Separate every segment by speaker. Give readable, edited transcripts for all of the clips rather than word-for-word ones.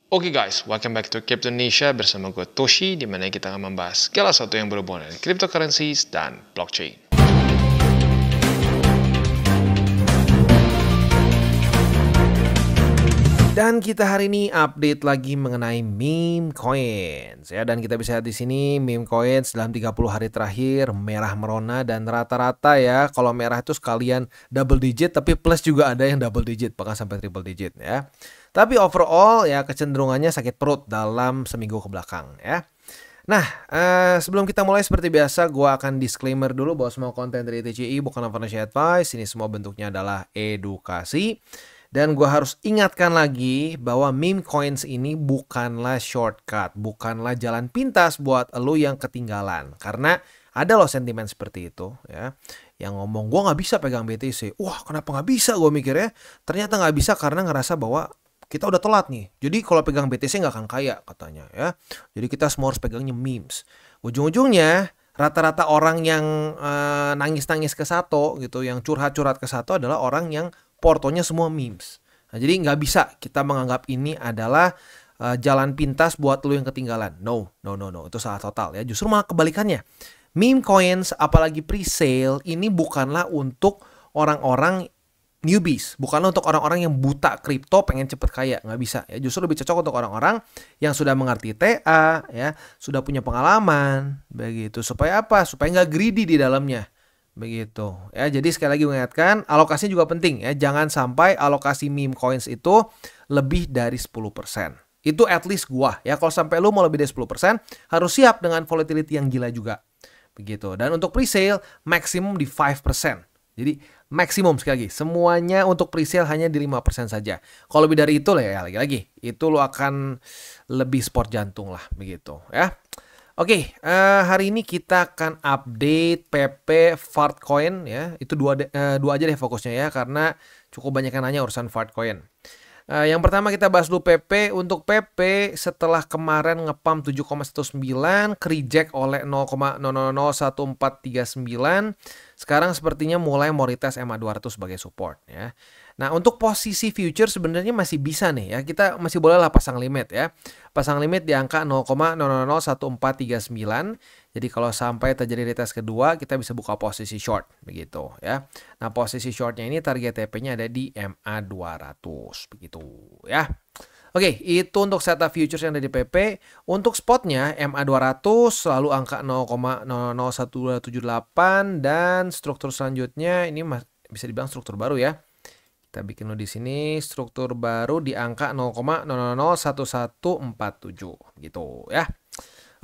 Speaker 1: Oke guys, welcome back to Crypto Indonesia bersama gue Toshi, di mana kita akan membahas segala sesuatu yang berhubungan dengan cryptocurrencies dan blockchain. Dan kita hari ini update lagi mengenai meme coins ya, dan kita bisa lihat di sini meme coins dalam 30 hari terakhir merah merona, dan rata-rata ya kalau merah itu sekalian double digit, tapi plus juga ada yang double digit bahkan sampai triple digit ya. Tapi overall ya kecenderungannya sakit perut dalam seminggu ke belakang ya. Nah, sebelum kita mulai seperti biasa, gue akan disclaimer dulu bahwa semua konten dari TCI bukanlah financial advice. Ini semua bentuknya adalah edukasi. Dan gue harus ingatkan lagi bahwa meme coins ini bukanlah shortcut, bukanlah jalan pintas buat lo yang ketinggalan. Karena ada loh sentimen seperti itu ya, yang ngomong gue nggak bisa pegang BTC. Wah, kenapa nggak bisa, gue mikirnya. Ternyata nggak bisa karena ngerasa bahwa kita udah telat nih. Jadi kalau pegang BTC nggak akan kaya katanya ya. Jadi kita semua harus pegangnya memes. Ujung-ujungnya rata-rata orang yang nangis-nangis ke Sato gitu, yang curhat-curhat ke Sato adalah orang yang portonya semua memes. Nah, jadi nggak bisa kita menganggap ini adalah jalan pintas buat lo yang ketinggalan. No. Itu salah total ya. Justru malah kebalikannya. Meme coins apalagi pre-sale ini bukanlah untuk orang-orang newbies, bukanlah untuk orang-orang yang buta kripto pengen cepet kaya, nggak bisa ya. Justru lebih cocok untuk orang-orang yang sudah mengerti TA ya, sudah punya pengalaman begitu. Supaya apa? Supaya nggak greedy di dalamnya begitu ya. Jadi sekali lagi mengingatkan, alokasinya juga penting ya. Jangan sampai alokasi meme coins itu lebih dari 10%. Itu at least gua ya. Kalau sampai lu mau lebih dari 10%, harus siap dengan volatility yang gila juga begitu. Dan untuk pre-sale maksimum di 5%. Jadi maksimum, sekali lagi, semuanya untuk presale hanya di 5% saja. Kalau lebih dari itu lah ya, lagi-lagi itu lo akan lebih sport jantung lah begitu ya. Oke, hari ini kita akan update PP Fartcoin ya. Itu dua aja deh fokusnya ya, karena cukup banyak yang nanya urusan Fartcoin. Yang pertama kita bahas dulu PP. Untuk PP setelah kemarin ngepump 7,19, reject oleh 0,001439, sekarang sepertinya mulai mau retest MA200 sebagai support ya. Nah, untuk posisi future sebenarnya masih bisa nih ya. Kita masih boleh lah pasang limit ya. Pasang limit di angka 0,001439. Jadi kalau sampai terjadi retest kedua, kita bisa buka posisi short begitu ya. Nah, posisi shortnya ini target TP-nya ada di MA200 begitu ya. Oke, itu untuk setup futures yang ada di PP. Untuk spotnya MA200 selalu angka 0,001278, dan struktur selanjutnya ini bisa dibilang struktur baru ya. Kita bikin lo di sini struktur baru di angka 0,001147 gitu ya.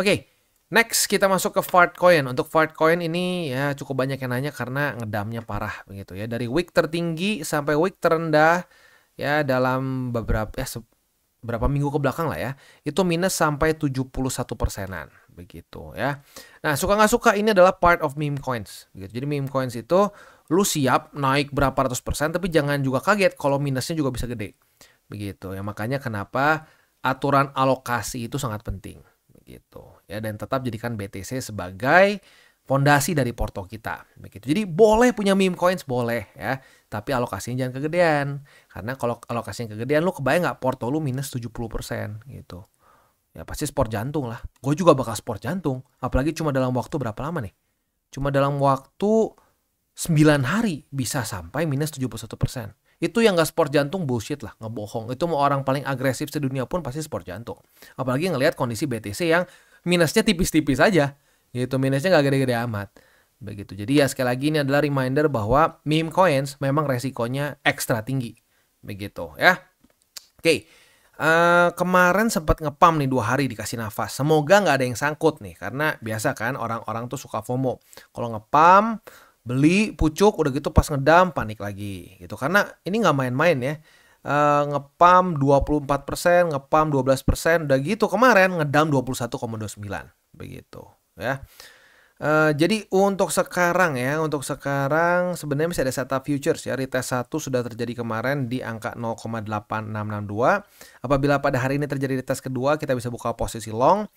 Speaker 1: Oke, next kita masuk ke Fartcoin. Untuk Fartcoin ini ya cukup banyak yang nanya karena ngedamnya parah begitu ya. Dari week tertinggi sampai week terendah ya dalam beberapa minggu ke belakang lah ya, itu minus sampai 71%-an begitu ya. Nah, suka nggak suka ini adalah part of meme coins gitu. Jadi meme coins itu lu siap naik berapa ratus persen, tapi jangan juga kaget kalau minusnya juga bisa gede begitu ya. Makanya kenapa aturan alokasi itu sangat penting begitu ya, dan tetap jadikan BTC sebagai fondasi dari porto kita begitu. Jadi boleh punya meme coins, boleh ya, tapi alokasinya jangan kegedean. Karena kalau alokasinya kegedean, lu kebayang nggak porto lu minus 70% gitu. Ya pasti sport jantung lah. Gue juga bakal sport jantung. Apalagi cuma dalam waktu berapa lama nih? Cuma dalam waktu 9 hari bisa sampai minus 71%. Itu yang nggak sport jantung bullshit lah, ngebohong. Itu mau orang paling agresif sedunia pun pasti sport jantung. Apalagi ngelihat kondisi BTC yang minusnya tipis-tipis aja. Gitu, minusnya nggak gede-gede amat. Begitu. Jadi ya sekali lagi ini adalah reminder bahwa meme coins memang resikonya ekstra tinggi. Begitu ya. Oke. Kemarin sempat ngepam nih 2 hari dikasih nafas. Semoga nggak ada yang sangkut nih. Karena biasa kan orang-orang tuh suka FOMO. Kalau ngepam, beli, pucuk, udah gitu pas ngedam panik lagi gitu. Karena ini nggak main-main ya. Ngepam 24%, ngepam 12%, udah gitu kemarin ngedam 21,29 begitu ya. Jadi untuk sekarang sebenarnya masih ada setup futures ya. Retest 1 sudah terjadi kemarin di angka 0,8662. Apabila pada hari ini terjadi retest kedua, kita bisa buka posisi long.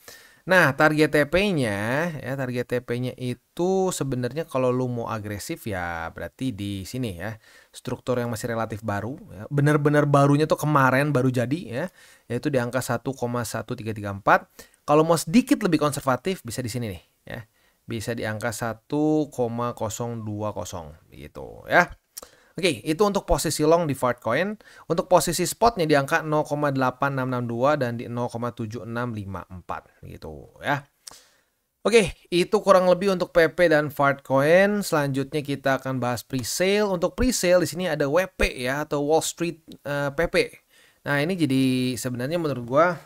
Speaker 1: Nah, target TP-nya ya, target TP-nya itu sebenarnya kalau lu mau agresif ya berarti di sini ya. Struktur yang masih relatif baru ya. Benar-benar barunya tuh kemarin baru jadi ya, yaitu di angka 1,1334. Kalau mau sedikit lebih konservatif bisa di sini nih ya. Bisa di angka 1,020 gitu ya. Oke, itu untuk posisi long di Fartcoin. Untuk posisi spotnya di angka 0,8662 dan di 0,7654 gitu ya. Oke, itu kurang lebih untuk PP dan Fartcoin. Selanjutnya kita akan bahas pre-sale. Untuk pre-sale di sini ada WP ya atau Wall Street PP. Nah, ini jadi sebenarnya menurut gua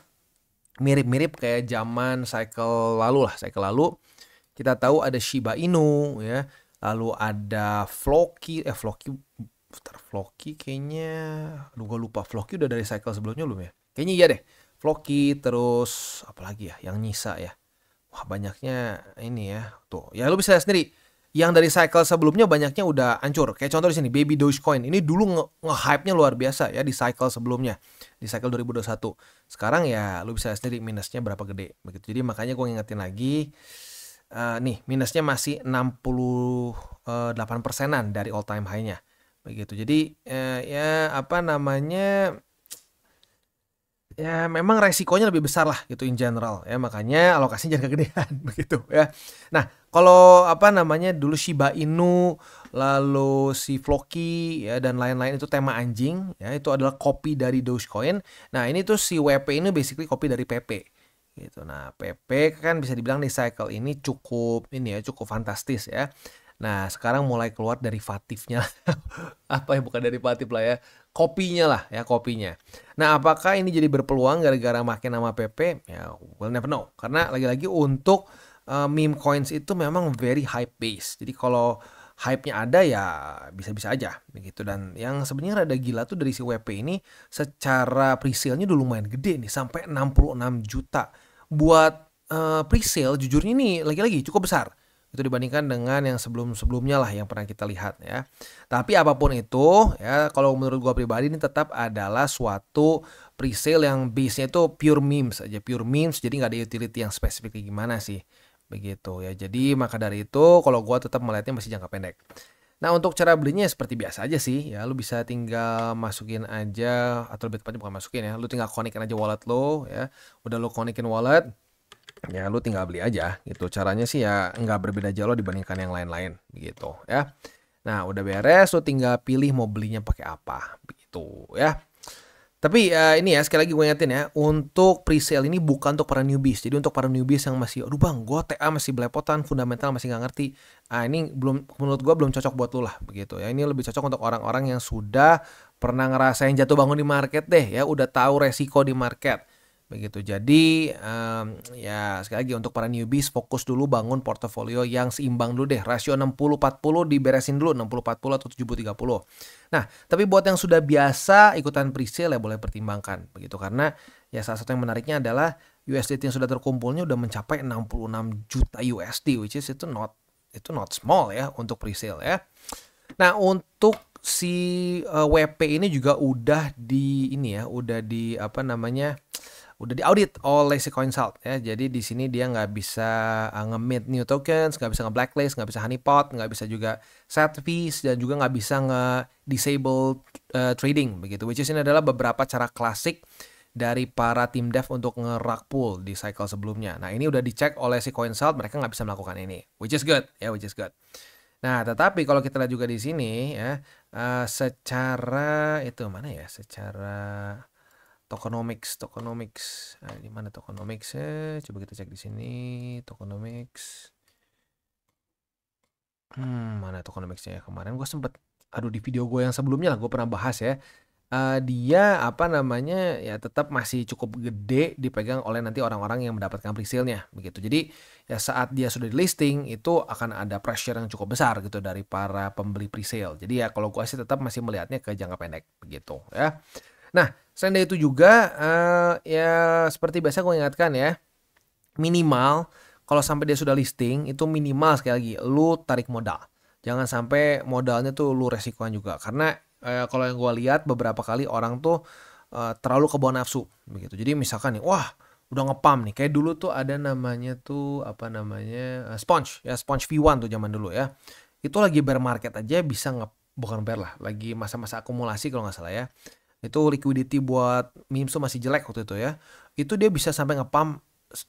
Speaker 1: mirip-mirip kayak zaman cycle lalu lah, cycle lalu. Kita tahu ada Shiba Inu ya, lalu ada Floki kayaknya, aduh gue lupa, Floki udah dari cycle sebelumnya belum ya? Kayaknya iya deh, Floki terus apalagi ya yang nyisa ya. Wah banyaknya ini ya, tuh ya lu bisa lihat sendiri. Yang dari cycle sebelumnya banyaknya udah hancur. Kayak contoh di sini Baby Dogecoin. Ini dulu nge-hype-nya luar biasa ya di cycle sebelumnya. Di cycle 2021. Sekarang ya lu bisa lihat sendiri minusnya berapa gede begitu. Jadi makanya gue ngingetin lagi nih minusnya masih 68%-an dari all time high-nya begitu. Jadi ya apa namanya ya memang resikonya lebih besar lah gitu in general ya, makanya alokasinya jangan kegedean begitu ya. Nah, kalau apa namanya dulu Shiba Inu, lalu si Floki ya dan lain-lain itu tema anjing ya, itu adalah copy dari Dogecoin. Nah, ini tuh si WP ini basically copy dari PP gitu. Nah, PP kan bisa dibilang di cycle ini cukup ini ya, cukup fantastis ya. Nah, sekarang mulai keluar derivatifnya. Apa ya, bukan derivatif lah ya. Kopinya lah ya, kopinya. Nah, apakah ini jadi berpeluang gara-gara makin nama PP? Ya, we'll never know. Karena lagi-lagi untuk meme coins itu memang very hype base. Jadi kalau hype-nya ada ya bisa-bisa aja begitu. Dan yang sebenarnya rada gila tuh dari si WP ini secara pre-sale-nya udah lumayan gede nih, sampai 66 juta. Buat pre-sale jujurnya ini lagi-lagi cukup besar itu dibandingkan dengan yang sebelum-sebelumnya lah yang pernah kita lihat ya. Tapi apapun itu ya, kalau menurut gua pribadi ini tetap adalah suatu presale yang base-nya itu pure memes aja, pure memes, jadi nggak ada utility yang spesifik gimana sih begitu ya. Jadi maka dari itu kalau gua tetap melihatnya masih jangka pendek. Nah, untuk cara belinya seperti biasa aja sih ya, lu bisa tinggal masukin aja atau lebih tepatnya bukan masukin ya, lu tinggal konekin aja wallet lo ya. Udah lu konekin wallet, ya lu tinggal beli aja gitu. Caranya sih ya nggak berbeda jauh dibandingkan yang lain-lain gitu ya. Nah udah beres, lu tinggal pilih mau belinya pakai apa begitu ya. Tapi ini ya sekali lagi gue ingetin ya, untuk presale ini bukan untuk para newbies. Jadi untuk para newbies yang masih, aduh bang, gue TA masih belepotan, fundamental masih nggak ngerti. Ah ini belum, menurut gue belum cocok buat lu lah begitu ya. Ini lebih cocok untuk orang-orang yang sudah pernah ngerasain jatuh bangun di market deh ya, udah tahu resiko di market begitu. Jadi ya sekali lagi untuk para newbies fokus dulu bangun portofolio yang seimbang dulu deh. Rasio 60-40 diberesin dulu, 60-40 atau 70-30. Nah, tapi buat yang sudah biasa ikutan presale ya boleh pertimbangkan begitu, karena ya salah satu yang menariknya adalah USDT yang sudah terkumpulnya udah mencapai 66 juta USD, which is itu not small ya untuk presale ya. Nah, untuk si WP ini juga udah di ini ya, udah di apa namanya? Udah diaudit oleh si CoinSalt ya. Jadi di sini dia nggak bisa nge-mint new tokens, nggak bisa nge-blacklist, nggak bisa honeypot, nggak bisa juga set fees, dan juga nggak bisa nge-disable trading begitu. Which is ini adalah beberapa cara klasik dari para tim dev untuk nge-rug pool di cycle sebelumnya. Nah ini udah dicek oleh si CoinSalt, mereka nggak bisa melakukan ini. Which is good ya, which is good. Nah, tetapi kalau kita lihat juga di sini ya, secara itu mana ya? Secara tokenomics. Nah, di mana tokenomics? Coba kita cek di sini tokenomics. Mana tokenomicsnya ya? Kemarin gue sempet, di video gue yang sebelumnya lah gue pernah bahas ya. Dia apa namanya ya tetap masih cukup gede dipegang oleh nanti orang-orang yang mendapatkan presale-nya begitu. Jadi ya saat dia sudah di listing itu akan ada pressure yang cukup besar gitu dari para pembeli presale. Jadi ya kalau gue sih tetap masih melihatnya ke jangka pendek begitu ya. Nah, selain dari itu juga ya seperti biasa gue ingatkan ya, minimal kalau sampai dia sudah listing itu minimal sekali lagi lu tarik modal. Jangan sampai modalnya tuh lu resikoan juga, karena kalau yang gue lihat beberapa kali orang tuh terlalu kebawa nafsu begitu. Jadi misalkan nih, wah udah ngepam nih. Kayak dulu tuh ada namanya tuh apa namanya Sponge ya, Sponge V1 tuh zaman dulu ya. Itu lagi bear market aja bisa bukan bear lah, lagi masa-masa akumulasi kalau nggak salah ya. Itu liquidity buat memes tuh masih jelek waktu itu ya. Itu dia bisa sampai ngepam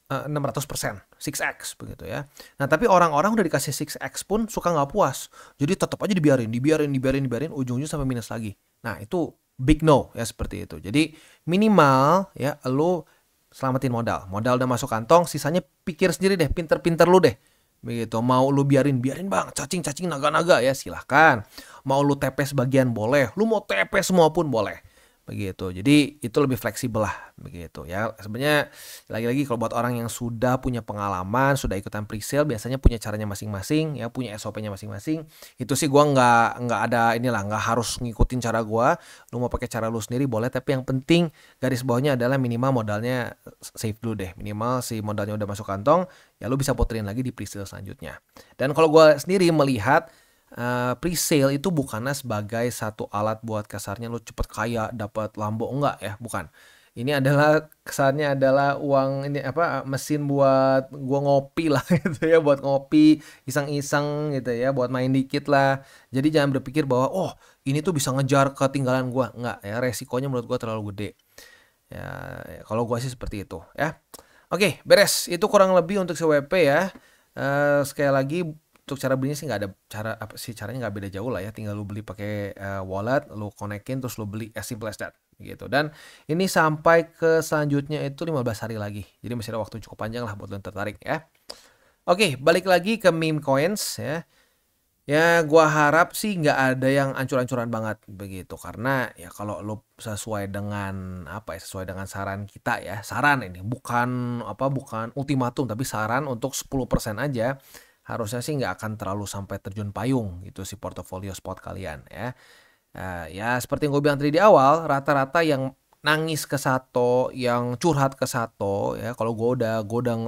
Speaker 1: 600%, 6x begitu ya. Nah, tapi orang-orang udah dikasih 6x pun suka nggak puas. Jadi tetap aja dibiarin, ujung-ujungnya sampai minus lagi. Nah, itu big no ya seperti itu. Jadi minimal ya lo selamatin modal. Modal udah masuk kantong, sisanya pikir sendiri deh, pinter-pinter lu deh. Begitu. Mau lu biarin Bang, cacing-cacing naga-naga ya silahkan. Mau lu TP sebagian boleh, lu mau TP semua pun boleh. Begitu. Jadi itu lebih fleksibel lah begitu ya. Sebenarnya lagi-lagi kalau buat orang yang sudah punya pengalaman, sudah ikutan presale biasanya punya caranya masing-masing ya, punya SOP-nya masing-masing. Itu sih gua nggak ada inilah, nggak harus ngikutin cara gua. Lu mau pakai cara lu sendiri boleh, tapi yang penting garis bawahnya adalah minimal modalnya safe dulu deh. Minimal si modalnya udah masuk kantong, ya lu bisa puterin lagi di presale selanjutnya. Dan kalau gua sendiri melihat presale itu bukannya sebagai satu alat buat kasarnya lu cepet kaya dapat Lambo, enggak ya, bukan. Ini adalah kesannya adalah uang ini apa mesin buat gua ngopi lah gitu ya, buat ngopi iseng-iseng gitu ya, buat main dikit lah. Jadi jangan berpikir bahwa oh ini tuh bisa ngejar ketinggalan gua, enggak ya, resikonya menurut gua terlalu gede. Ya, kalau gua sih seperti itu ya. Oke, beres. Itu kurang lebih untuk CWP ya. Sekali lagi untuk cara belinya sih nggak ada cara apa sih, caranya nggak beda jauh lah ya, tinggal lu beli pakai wallet, lu konekin terus lu beli, as simple as that gitu. Dan ini sampai ke selanjutnya itu 15 hari lagi, jadi masih ada waktu cukup panjang lah buat lu tertarik ya. Oke, balik lagi ke meme coins ya. Ya gua harap sih nggak ada yang ancur-ancuran banget begitu, karena ya kalau lu sesuai dengan apa ya, sesuai dengan saran kita ya, saran ini bukan apa, bukan ultimatum tapi saran untuk 10% aja, harusnya sih nggak akan terlalu sampai terjun payung gitu si portofolio spot kalian ya. Ya seperti yang gue bilang tadi di awal, rata-rata yang nangis ke Sato, yang curhat ke Sato ya, kalau gue udah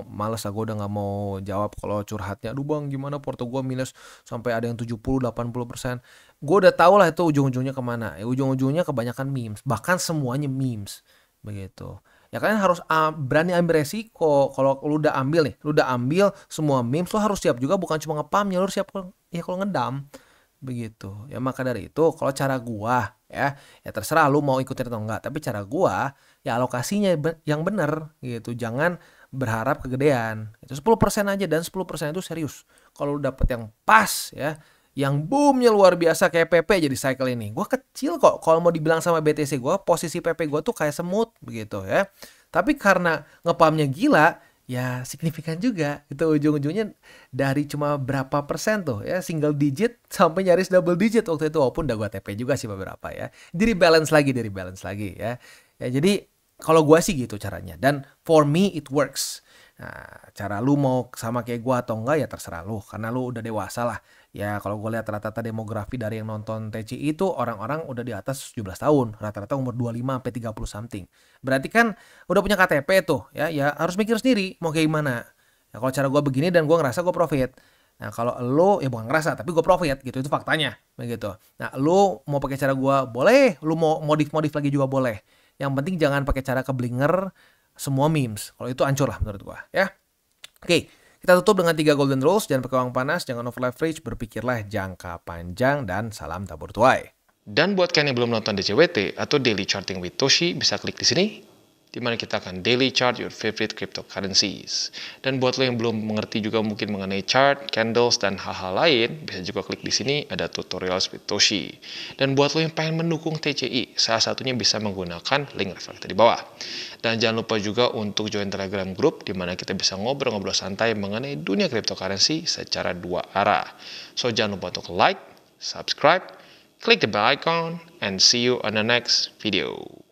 Speaker 1: males lah, gue udah nggak mau jawab kalau curhatnya. Aduh bang, gimana porto gue minus sampai ada yang 70-80%. Gue udah tahu lah itu ujung-ujungnya kemana. Ya, ujung-ujungnya kebanyakan memes, bahkan semuanya memes begitu. Ya kalian harus berani ambil resiko. Kalau lu udah ambil nih, lu udah ambil semua memes, lu harus siap juga, bukan cuma ngepamnya, lu harus siap ya kalau ngedam begitu. Ya maka dari itu kalau cara gua ya terserah lu mau ikutin atau enggak, tapi cara gua ya alokasinya yang bener gitu. Jangan berharap kegedean. Itu 10% aja, dan 10% itu serius. Kalau lu dapet yang pas ya, yang boomnya luar biasa kayak PP jadi cycle ini. Gua kecil kok kalau mau dibilang sama BTC gua, posisi PP gua tuh kayak semut begitu ya. Tapi karena ngepamnya gila, ya signifikan juga. Itu ujung-ujungnya dari cuma berapa persen tuh ya, single digit sampai nyaris double digit waktu itu, walaupun udah gua TP juga sih beberapa ya. Dari balance lagi ya. Ya jadi kalau gua sih gitu caranya, dan for me it works. Nah, cara lu mau sama kayak gua atau enggak ya terserah lu, karena lu udah dewasa lah. Ya kalau gue lihat rata-rata demografi dari yang nonton TCI itu orang-orang udah di atas 17 tahun, rata-rata umur 25 sampai 30 something. Berarti kan udah punya KTP tuh ya, ya harus mikir sendiri mau kayak gimana. Ya kalau cara gue begini dan gue ngerasa gue profit. Nah kalau lo ya bukan ngerasa tapi gue profit gitu, itu faktanya begitu. Nah lo mau pakai cara gue boleh, lo mau modif-modif lagi juga boleh. Yang penting jangan pakai cara keblinger semua memes. Kalau itu hancur lah menurut gue ya. Oke. Kita tutup dengan 3 golden rules. Jangan pakai uang panas, jangan over leverage, berpikirlah jangka panjang, dan salam tabur tuai.
Speaker 2: Dan buat kalian yang belum nonton DCWT atau Daily Charting with Toshi, bisa klik di sini, di mana kita akan daily chart your favorite cryptocurrencies. Dan buat lo yang belum mengerti juga mungkin mengenai chart, candles, dan hal-hal lain, bisa juga klik di sini, ada tutorials with Toshi. Dan buat lo yang pengen mendukung TCI, salah satunya bisa menggunakan link referral di bawah. Dan jangan lupa juga untuk join Telegram group, di mana kita bisa ngobrol-ngobrol santai mengenai dunia cryptocurrency secara 2 arah. So jangan lupa untuk like, subscribe, click the bell icon, and see you on the next video.